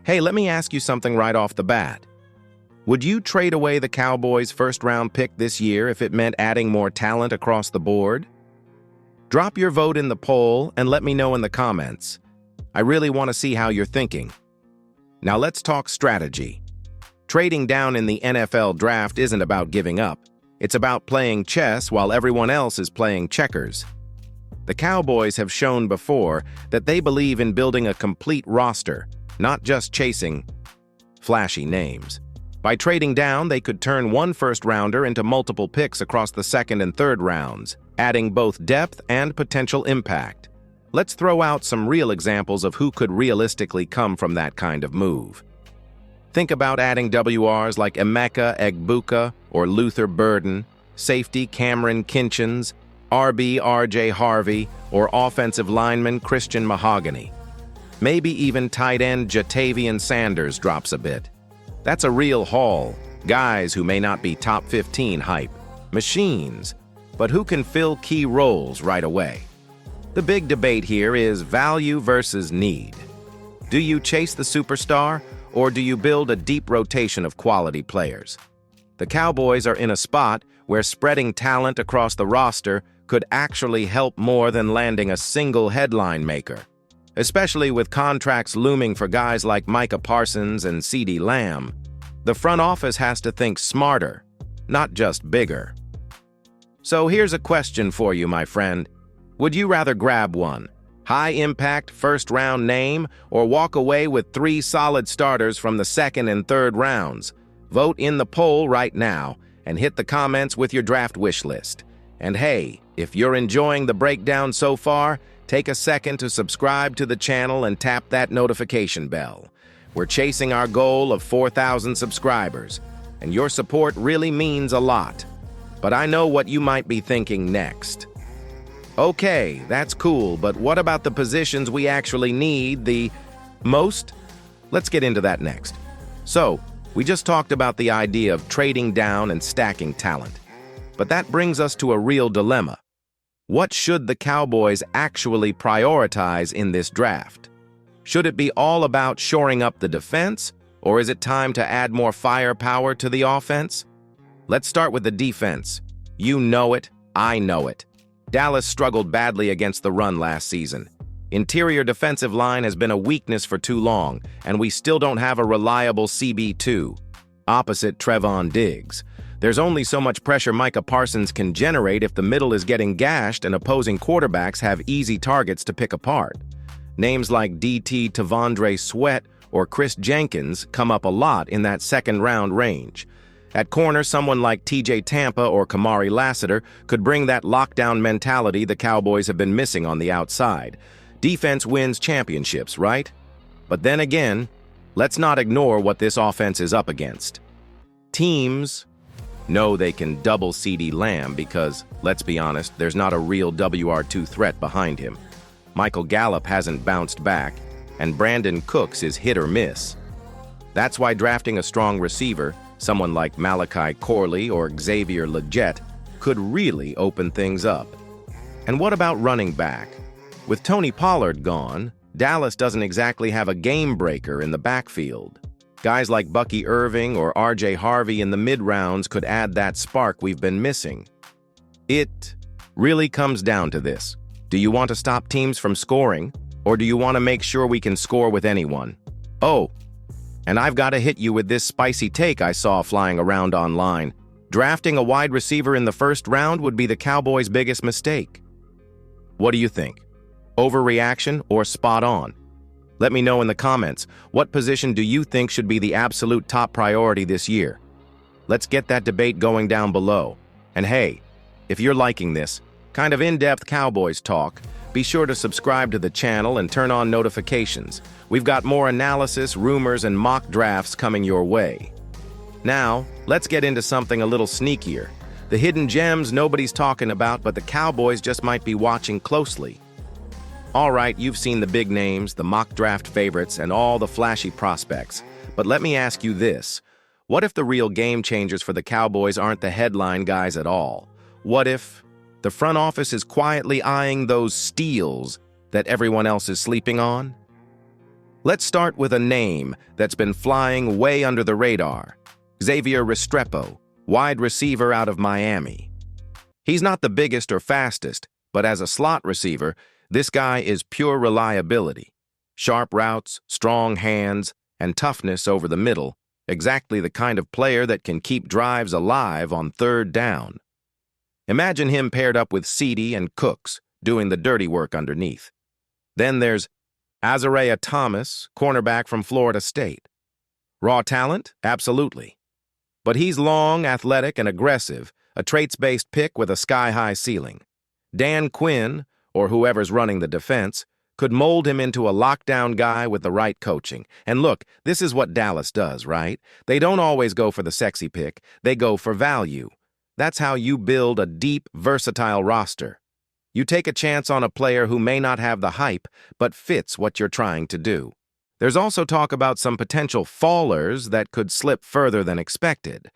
Hey, let me ask you something right off the bat. Would you trade away the Cowboys' first-round pick this year if it meant adding more talent across the board? Drop your vote in the poll and let me know in the comments. I really want to see how you're thinking. Now let's talk strategy. Trading down in the NFL draft isn't about giving up. It's about playing chess while everyone else is playing checkers. The Cowboys have shown before that they believe in building a complete roster, not just chasing flashy names. By trading down, they could turn one first-rounder into multiple picks across the second and third rounds, adding both depth and potential impact. Let's throw out some real examples of who could realistically come from that kind of move. Think about adding WRs like Emeka Egbuka or Luther Burden, safety Cameron Kinchins, RB RJ Harvey, or offensive lineman Christian Mahogany. Maybe even tight end Jatavian Sanders drops a bit. That's a real haul. Guys who may not be top 15 hype. Machines, but who can fill key roles right away. The big debate here is value versus need. Do you chase the superstar, or do you build a deep rotation of quality players? The Cowboys are in a spot where spreading talent across the roster could actually help more than landing a single headline maker. Especially with contracts looming for guys like Micah Parsons and CeeDee Lamb, the front office has to think smarter, not just bigger. So here's a question for you, my friend. Would you rather grab one high-impact first-round name or walk away with 3 solid starters from the second and third rounds? Vote in the poll right now and hit the comments with your draft wish list. And hey, if you're enjoying the breakdown so far, take a second to subscribe to the channel and tap that notification bell. We're chasing our goal of 4,000 subscribers, and your support really means a lot. But I know what you might be thinking next. Okay, that's cool, but what about the positions we actually need the most? Let's get into that next. So, we just talked about the idea of trading down and stacking talent. But that brings us to a real dilemma. What should the Cowboys actually prioritize in this draft? Should it be all about shoring up the defense, or is it time to add more firepower to the offense? Let's start with the defense. You know it, I know it. Dallas struggled badly against the run last season. Interior defensive line has been a weakness for too long, and we still don't have a reliable CB2. Opposite Trevon Diggs. There's only so much pressure Micah Parsons can generate if the middle is getting gashed and opposing quarterbacks have easy targets to pick apart. Names like DT Tavondre Sweat or Chris Jenkins come up a lot in that second-round range. At corner, someone like TJ Tampa or Kamari Lassiter could bring that lockdown mentality the Cowboys have been missing on the outside. Defense wins championships, right? But then again, let's not ignore what this offense is up against. Teams know they can double CeeDee Lamb because, let's be honest, there's not a real WR2 threat behind him. Michael Gallup hasn't bounced back, and Brandon Cooks is hit or miss. That's why drafting a strong receiver, someone like Malachi Corley or Xavier Legette, could really open things up. And what about running back? With Tony Pollard gone, Dallas doesn't exactly have a game breaker in the backfield. Guys like Bucky Irving or RJ Harvey in the mid-rounds could add that spark we've been missing. It really comes down to this. Do you want to stop teams from scoring, or do you want to make sure we can score with anyone? Oh, and I've got to hit you with this spicy take I saw flying around online. Drafting a wide receiver in the first round would be the Cowboys' biggest mistake. What do you think? Overreaction or spot on? Let me know in the comments, what position do you think should be the absolute top priority this year? Let's get that debate going down below. And hey, if you're liking this kind of in-depth Cowboys talk, be sure to subscribe to the channel and turn on notifications. We've got more analysis, rumors, and mock drafts coming your way. Now, let's get into something a little sneakier. The hidden gems nobody's talking about, but the Cowboys just might be watching closely. All right, you've seen the big names, the mock draft favorites, and all the flashy prospects. But let me ask you this. What if the real game changers for the Cowboys aren't the headline guys at all? What if the front office is quietly eyeing those steals that everyone else is sleeping on? Let's start with a name that's been flying way under the radar. Xavier Restrepo, wide receiver out of Miami. He's not the biggest or fastest, but as a slot receiver, this guy is pure reliability. Sharp routes, strong hands, and toughness over the middle, exactly the kind of player that can keep drives alive on third down. Imagine him paired up with CeeDee and Cooks, doing the dirty work underneath. Then there's Azariah Thomas, cornerback from Florida State. Raw talent? Absolutely. But he's long, athletic, and aggressive, a traits-based pick with a sky-high ceiling. Dan Quinn, or whoever's running the defense, could mold him into a lockdown guy with the right coaching. And look, this is what Dallas does, right? They don't always go for the sexy pick, they go for value. That's how you build a deep, versatile roster. You take a chance on a player who may not have the hype, but fits what you're trying to do. There's also talk about some potential fallers that could slip further than expected.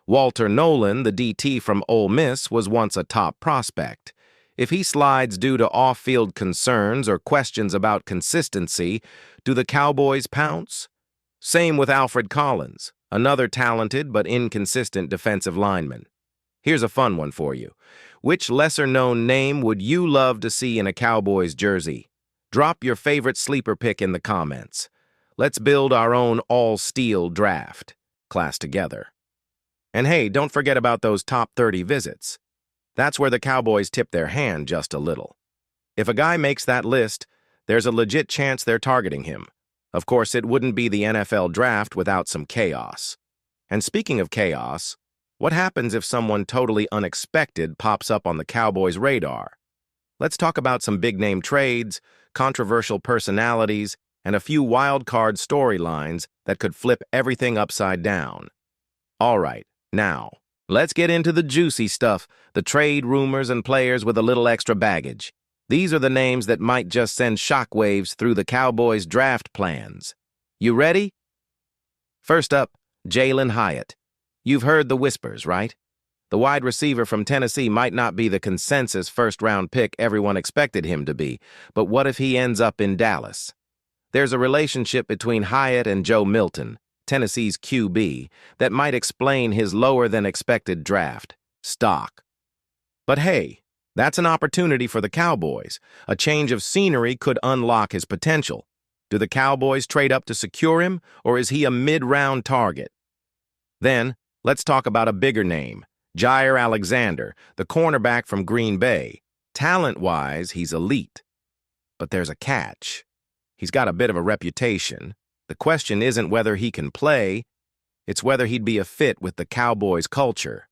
Walter Nolan, the DT from Ole Miss, was once a top prospect. If he slides due to off-field concerns or questions about consistency, do the Cowboys pounce? Same with Alfred Collins, another talented but inconsistent defensive lineman. Here's a fun one for you. Which lesser-known name would you love to see in a Cowboys jersey? Drop your favorite sleeper pick in the comments. Let's build our own all-steel draft class together. And hey, don't forget about those top 30 visits. That's where the Cowboys tip their hand just a little. If a guy makes that list, there's a legit chance they're targeting him. Of course, it wouldn't be the NFL draft without some chaos. And speaking of chaos, what happens if someone totally unexpected pops up on the Cowboys' radar? Let's talk about some big-name trades, controversial personalities, and a few wild-card storylines that could flip everything upside down. All right, now, let's get into the juicy stuff, the trade rumors and players with a little extra baggage. These are the names that might just send shockwaves through the Cowboys' draft plans. You ready? First up, Jalin Hyatt. You've heard the whispers, right? The wide receiver from Tennessee might not be the consensus first-round pick everyone expected him to be, but what if he ends up in Dallas? There's a relationship between Hyatt and Joe Milton, Tennessee's QB, that might explain his lower-than-expected draft stock. But hey, that's an opportunity for the Cowboys. A change of scenery could unlock his potential. Do the Cowboys trade up to secure him, or is he a mid-round target? Then, let's talk about a bigger name, Jair Alexander, the cornerback from Green Bay. Talent-wise, he's elite. But there's a catch. He's got a bit of a reputation. The question isn't whether he can play, it's whether he'd be a fit with the Cowboys' culture.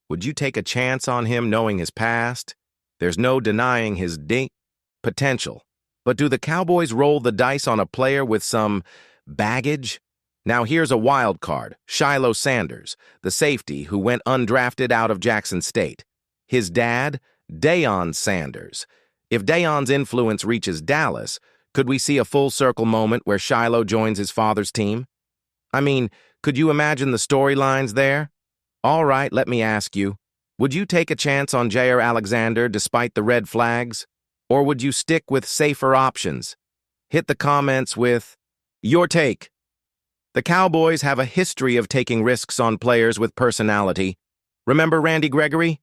Would you take a chance on him knowing his past? There's no denying his potential. But do the Cowboys roll the dice on a player with some baggage? Now here's a wild card, Shiloh Sanders, the safety who went undrafted out of Jackson State. His dad, Deion Sanders. If Deion's influence reaches Dallas, could we see a full-circle moment where Shiloh joins his father's team? I mean, could you imagine the storylines there? All right, let me ask you. Would you take a chance on Jair Alexander despite the red flags? Or would you stick with safer options? Hit the comments with your take. The Cowboys have a history of taking risks on players with personality. Remember Randy Gregory?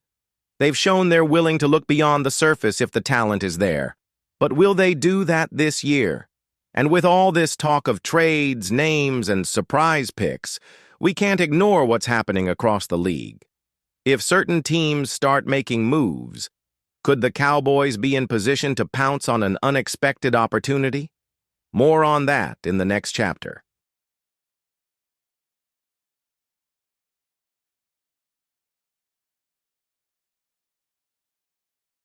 They've shown they're willing to look beyond the surface if the talent is there. But will they do that this year? And with all this talk of trades, names, and surprise picks, we can't ignore what's happening across the league. If certain teams start making moves, could the Cowboys be in position to pounce on an unexpected opportunity? More on that in the next chapter.